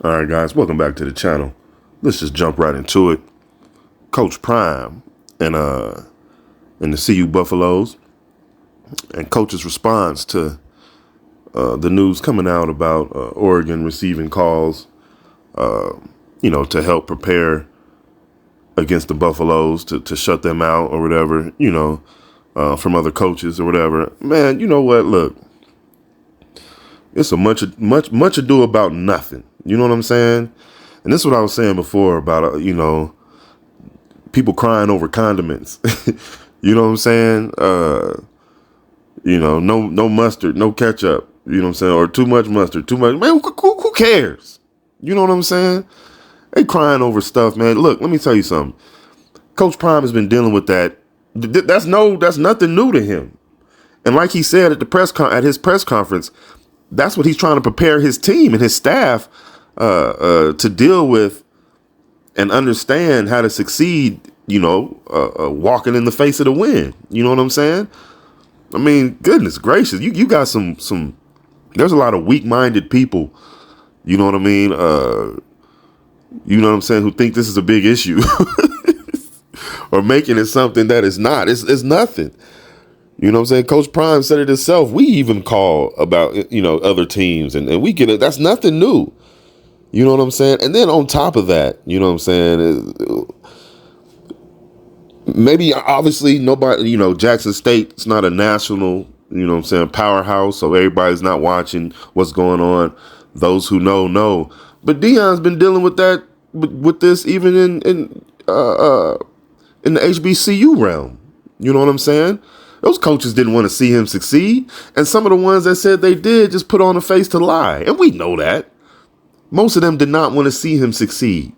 All right, guys, welcome back to the channel. Let's just jump right into it. Coach Prime and the CU Buffaloes, and Coach's response to the news coming out about Oregon receiving calls, to help prepare against the Buffaloes to shut them out or whatever, from other coaches or whatever. Man, you know what? Look, it's a much ado about nothing. You know what I'm saying? And this is what I was saying before about, people crying over condiments. You know what I'm saying? No mustard, no ketchup, you know what I'm saying? Or too much mustard, too much. Man, who cares? You know what I'm saying? They crying over stuff, man. Look, let me tell you something. Coach Prime has been dealing with that. That's nothing new to him. And like he said at his press conference, that's what he's trying to prepare his team and his staff to deal with and understand how to succeed, walking in the face of the wind. You know what I'm saying? I mean, goodness gracious, you got some, there's a lot of weak-minded people, you know what I mean? You know what I'm saying, who think this is a big issue or making it something that is not. It's nothing. You know what I'm saying? Coach Prime said it himself. We even call about, other teams and we get it. That's nothing new. You know what I'm saying? And then on top of that, you know what I'm saying? Maybe obviously nobody, Jackson State's not a national, powerhouse. So everybody's not watching what's going on. Those who know. But Deion's been dealing with that, with this even in the HBCU realm. You know what I'm saying? Those coaches didn't want to see him succeed. And some of the ones that said they did just put on a face to lie. And we know that. Most of them did not want to see him succeed.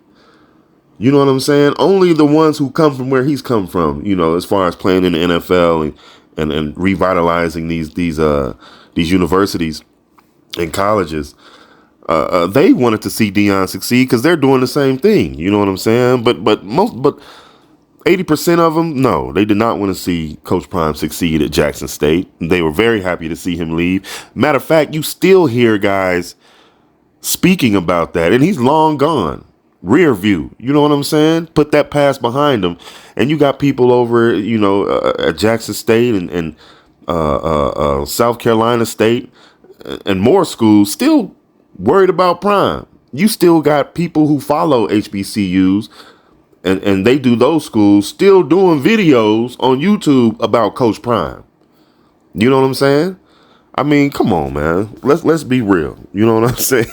You know what I'm saying? Only the ones who come from where he's come from, as far as playing in the NFL and revitalizing these universities and colleges, they wanted to see Deion succeed because they're doing the same thing. You know what I'm saying? But 80% of them, no, they did not want to see Coach Prime succeed at Jackson State. They were very happy to see him leave. Matter of fact, you still hear guys speaking about that, and he's long gone. Rear view, you know what I'm saying? Put that past behind him, and you got people over, at Jackson State and South Carolina State and more schools still worried about Prime. You still got people who follow HBCUs and they do those schools still doing videos on YouTube about Coach Prime. You know what I'm saying? I mean, come on, man. Let's be real. You know what I'm saying?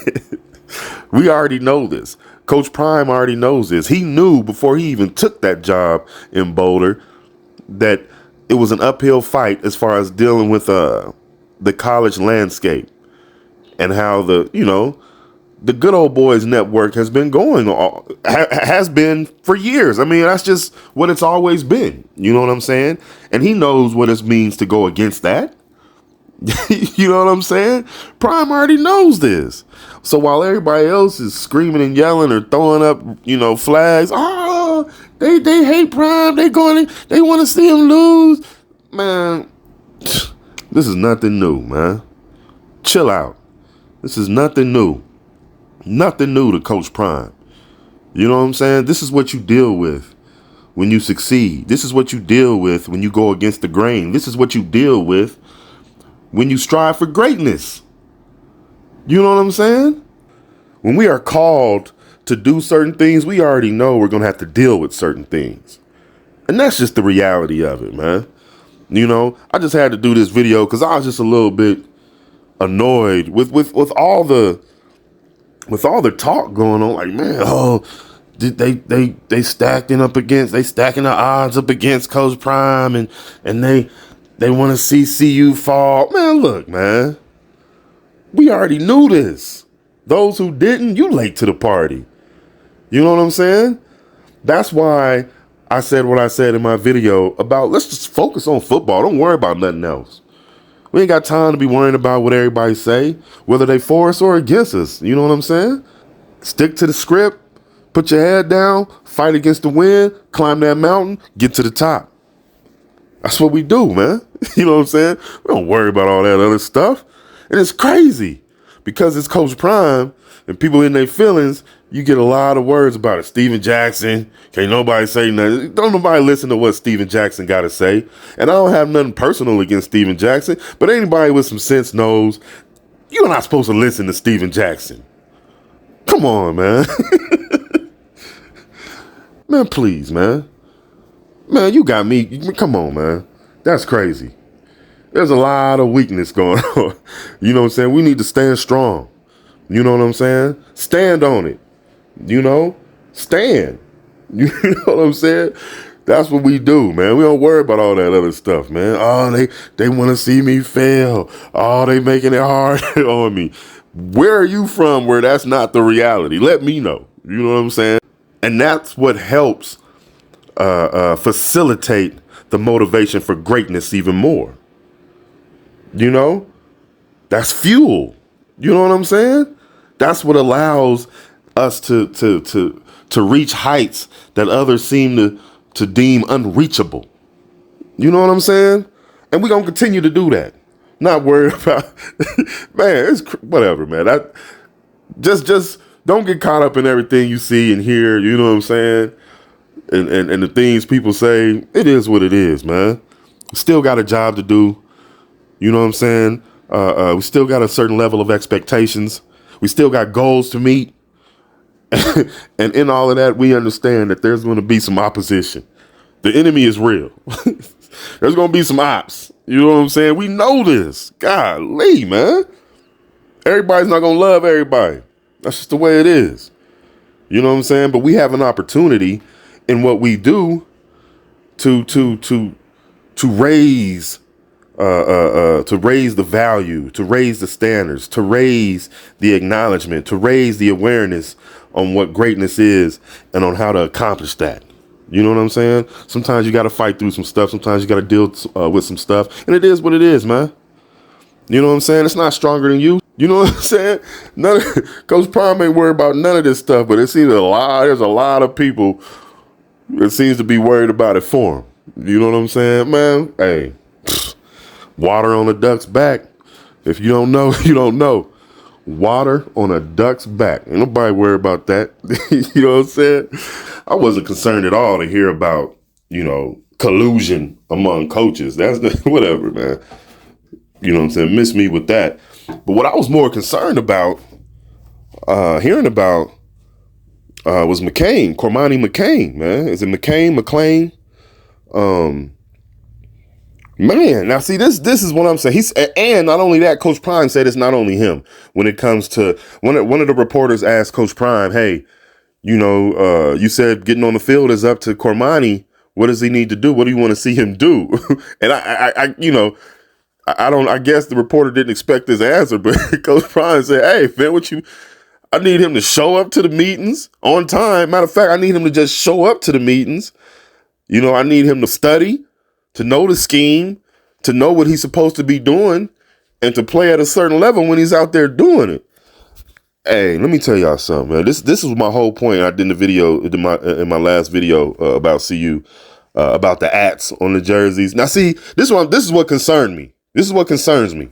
We already know this. Coach Prime already knows this. He knew before he even took that job in Boulder that it was an uphill fight as far as dealing with the college landscape and how the Good Old Boys Network has been has been for years. I mean, that's just what it's always been. You know what I'm saying? And he knows what it means to go against that. You know what I'm saying? Prime already knows this. So while everybody else is screaming and yelling or throwing up, flags, they hate Prime. They want to see him lose. Man, this is nothing new, man. Chill out. This is nothing new. Nothing new to Coach Prime. You know what I'm saying? This is what you deal with when you succeed. This is what you deal with when you go against the grain. This is what you deal with when you strive for greatness. You know what I'm saying? When we are called to do certain things, we already know we're going to have to deal with certain things. And that's just the reality of it, man. I just had to do this video because I was just a little bit annoyed with all the talk going on. Like, man, they stacking the odds up against Coach Prime and they want to see CU fall. Man, look, man. We already knew this. Those who didn't, you late to the party. You know what I'm saying? That's why I said what I said in my video about let's just focus on football. Don't worry about nothing else. We ain't got time to be worrying about what everybody say, whether they for us or against us. You know what I'm saying? Stick to the script, put your head down, fight against the wind, climb that mountain, get to the top. That's what we do, man. You know what I'm saying? We don't worry about all that other stuff. And it's crazy because it's Coach Prime and people in their feelings, you get a lot of words about it. Steven Jackson, can't nobody say nothing. Don't nobody listen to what Steven Jackson got to say. And I don't have nothing personal against Steven Jackson, but anybody with some sense knows you're not supposed to listen to Steven Jackson. Come on, man. Man, please, man. Man, you got me. Come on, man. That's crazy. There's a lot of weakness going on. You know what I'm saying? We need to stand strong. You know what I'm saying? Stand on it. You know? Stand. You know what I'm saying? That's what we do, man. We don't worry about all that other stuff, man. Oh, they want to see me fail. Oh, they making it hard on me. Where are you from where that's not the reality? Let me know. You know what I'm saying? And that's what helps facilitate the motivation for greatness even more. You know, that's fuel. You know what I'm saying? That's what allows us to reach heights that others seem to deem unreachable. You know what I'm saying? And we're going to continue to do that. Not worried about, man, it's whatever, man. Just don't get caught up in everything you see and hear. You know what I'm saying? And the things people say, it is what it is, man. Still got a job to do. You know what I'm saying? We still got a certain level of expectations. We still got goals to meet. And in all of that, we understand that there's going to be some opposition. The enemy is real. There's going to be some ops. You know what I'm saying? We know this. Golly, man. Everybody's not going to love everybody. That's just the way it is. You know what I'm saying? But we have an opportunity in what we do to raise the value, to raise the standards, to raise the acknowledgement, to raise the awareness on what greatness is and on how to accomplish that. You know what I'm saying? Sometimes you got to fight through some stuff. Sometimes you got to deal with some stuff. And it is what it is, man. You know what I'm saying? It's not stronger than you. You know what I'm saying? Coach Prime ain't worried about none of this stuff, but it seems there's a lot of people that seems to be worried about it for him. You know what I'm saying, man? Hey, water on a duck's back. If you don't know, you don't know. Water on a duck's back. Ain't nobody worried about that. You know what I'm saying? I wasn't concerned at all to hear about, collusion among coaches. That's whatever, man. You know what I'm saying? Miss me with that. But what I was more concerned about, hearing about, was McClain, Cormani McClain, man. Is it McClain? Man, now see, this is what I'm saying. And not only that, Coach Prime said it's not only him. When it comes to one of the reporters asked Coach Prime, "Hey, you said getting on the field is up to Cormani. What does he need to do? What do you want to see him do?" And I guess the reporter didn't expect this answer, but Coach Prime said, "Hey, man, I need him to show up to the meetings on time. Matter of fact, I need him to just show up to the meetings. I need him to study, to know the scheme, to know what he's supposed to be doing, and to play at a certain level when he's out there doing it." Hey, let me tell y'all something, man. This is my whole point. I did in the video in my last video about CU, about the ats on the jerseys. Now, see, this is what concerned me. This is what concerns me.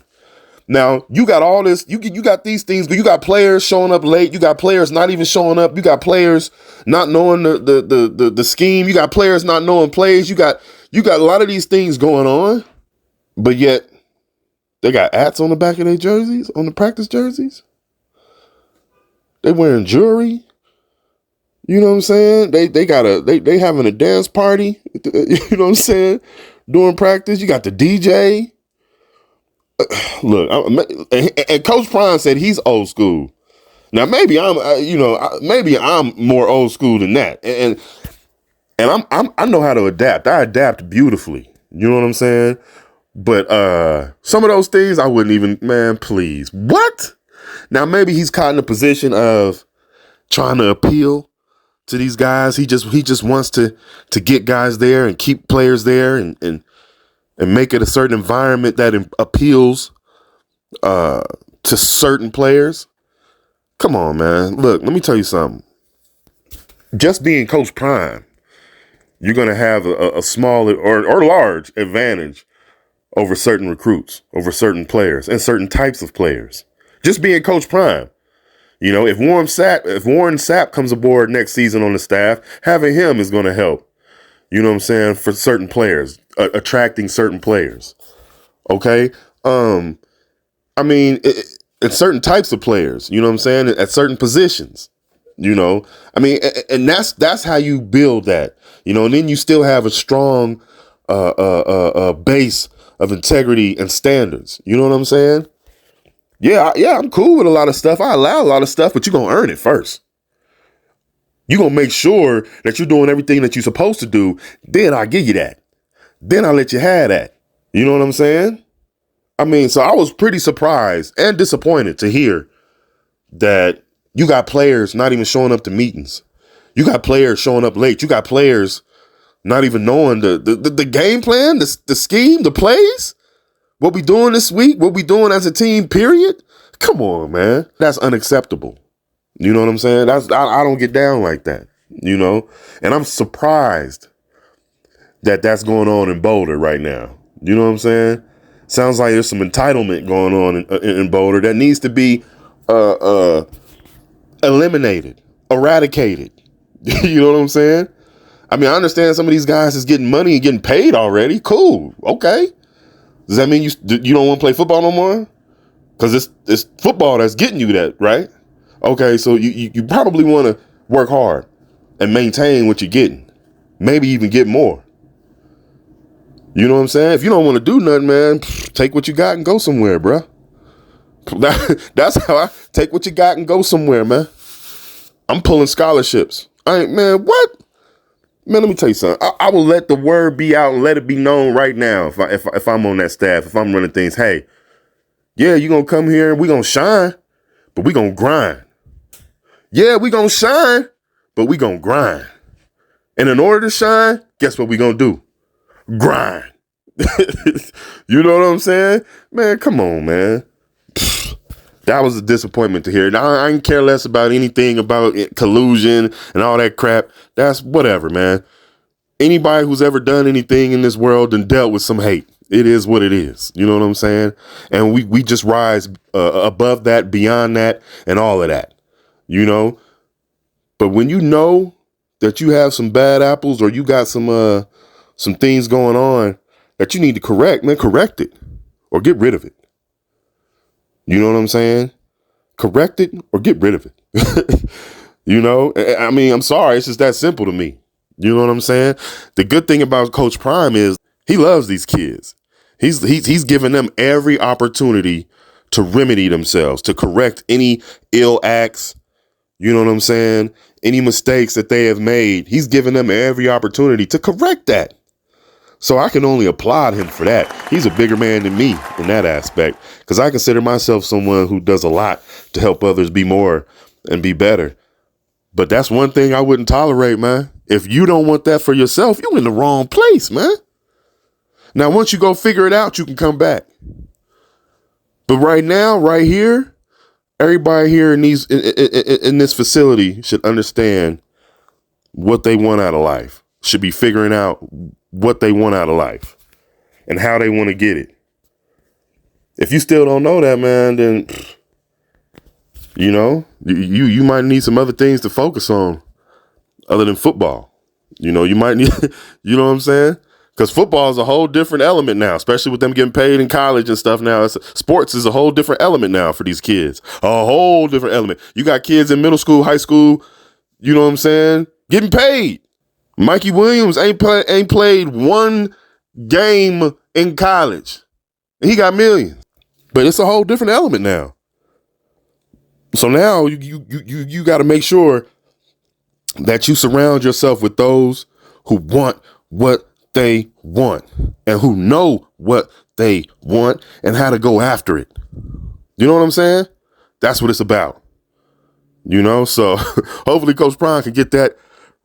Now, you got all this. You got these things. You got players showing up late. You got players not even showing up. You got players not knowing the scheme. You got players not knowing plays. You got a lot of these things going on, but yet they got ats on the back of their jerseys, on the practice jerseys. They wearing jewelry. You know what I'm saying? They having a dance party. You know what I'm saying? During practice, you got the DJ. Look, and Coach Prime said he's old school. Now maybe I'm more old school than that, and I know how to adapt. I adapt beautifully. You know what I'm saying? But some of those things I wouldn't even. Man, please, what? Now maybe he's caught in a position of trying to appeal to these guys. He just wants to get guys there and keep players there and make it a certain environment that appeals to certain players. Come on, man. Look, let me tell you something. Just being Coach Prime, you're going to have a small or large advantage over certain recruits, over certain players, and certain types of players. Just being Coach Prime. You know, if Warren Sapp comes aboard next season on the staff, having him is going to help. You know what I'm saying? For certain players, attracting certain players. Okay. I mean, it's certain types of players, you know what I'm saying? At certain positions, you know, I mean, and that's how you build that, you know, and then you still have a strong, base of integrity and standards. You know what I'm saying? Yeah, I'm cool with a lot of stuff. I allow a lot of stuff, but you're going to earn it first. You're going to make sure that you're doing everything that you're supposed to do. Then I'll give you that. Then I'll let you have that. You know what I'm saying? I mean, so I was pretty surprised and disappointed to hear that you got players not even showing up to meetings. You got players showing up late. You got players not even knowing the game plan, the scheme, the plays, what we doing this week, what we doing as a team, period. Come on, man. That's unacceptable. You know what I'm saying? I don't get down like that, you know? And I'm surprised that that's going on in Boulder right now. You know what I'm saying? Sounds like there's some entitlement going on in Boulder that needs to be eliminated, eradicated. You know what I'm saying? I mean, I understand some of these guys is getting money and getting paid already. Cool. Okay. Does that mean you don't want to play football no more? Because it's football that's getting you that, right? Okay, so you probably want to work hard and maintain what you're getting. Maybe even get more. You know what I'm saying? If you don't want to do nothing, man, take what you got and go somewhere, bro. That's how I take what you got and go somewhere, man. I'm pulling scholarships. Man, what? Man, let me tell you something. I will let the word be out and let it be known right now if I'm on that staff, if I'm running things. Hey, yeah, you're going to come here and we're going to shine, but we're going to grind. Yeah, we're going to shine, but we're going to grind. And in order to shine, guess what we're going to do? Grind. You know what I'm saying? Man, come on, man. That was a disappointment to hear. Now, I can care less about anything about collusion and all that crap. That's whatever, man. Anybody who's ever done anything in this world and dealt with some hate. It is what it is. You know what I'm saying? And we just rise above that, beyond that, and all of that. You know? But when you know that you have some bad apples or you got some things going on that you need to correct, man, correct it or get rid of it. You know what I'm saying? Correct it or get rid of it. You know, I mean, I'm sorry. It's just that simple to me. You know what I'm saying? The good thing about Coach Prime is he loves these kids. He's giving them every opportunity to remedy themselves, to correct any ill acts. You know what I'm saying? Any mistakes that they have made. He's giving them every opportunity to correct that. So I can only applaud him for that. He's a bigger man than me in that aspect, because I consider myself someone who does a lot to help others be more and be better. But that's one thing I wouldn't tolerate, man. If you don't want that for yourself, you're in the wrong place, man. Now, once you go figure it out, you can come back. But right now, right here, everybody here in this facility should understand what they want out of life, should be figuring out what they want out of life and how they want to get it. If you still don't know that, man, then, you know, you might need some other things to focus on other than football. You know, you might need, you know what I'm saying? Because football is a whole different element now, especially with them getting paid in college and stuff now. Sports is a whole different element now for these kids. A whole different element. You got kids in middle school, high school, you know what I'm saying, getting paid. Mikey Williams ain't played one game in college. He got millions. But it's a whole different element now. So now you got to make sure that you surround yourself with those who want what they want and who know what they want and how to go after it. You know what I'm saying? That's what it's about. You know, so hopefully Coach Prime can get that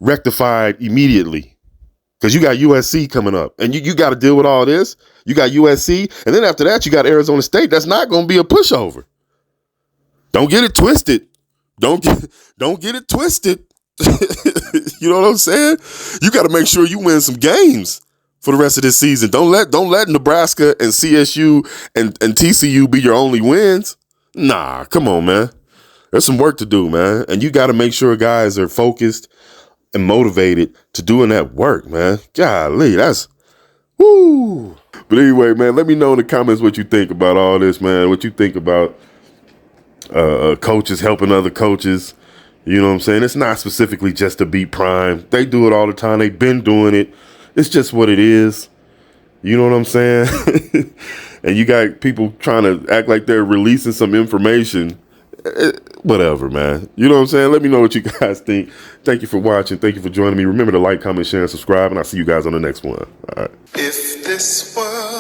rectified immediately, because you got USC coming up and you got to deal with all this. You got USC, and then after that you got Arizona State. That's not going to be a pushover. Don't get it twisted. Don't get it twisted. You know what I'm saying? You got to make sure you win some games for the rest of this season. Don't let Nebraska and CSU and TCU be your only wins. Nah, come on, man. There's some work to do, man. And you got to make sure guys are focused and motivated to doing that work, man. Golly, that's woo. But anyway, man, let me know in the comments what you think about all this, man. What you think about coaches helping other coaches. You know what I'm saying? It's not specifically just to beat Prime. They do it all the time. They've been doing it. It's just what it is. You know what I'm saying? And you got people trying to act like they're releasing some information. Whatever, man. You know what I'm saying? Let me know what you guys think. Thank you for watching. Thank you for joining me. Remember to like, comment, share, and subscribe, and I'll see you guys on the next one. All right. If this world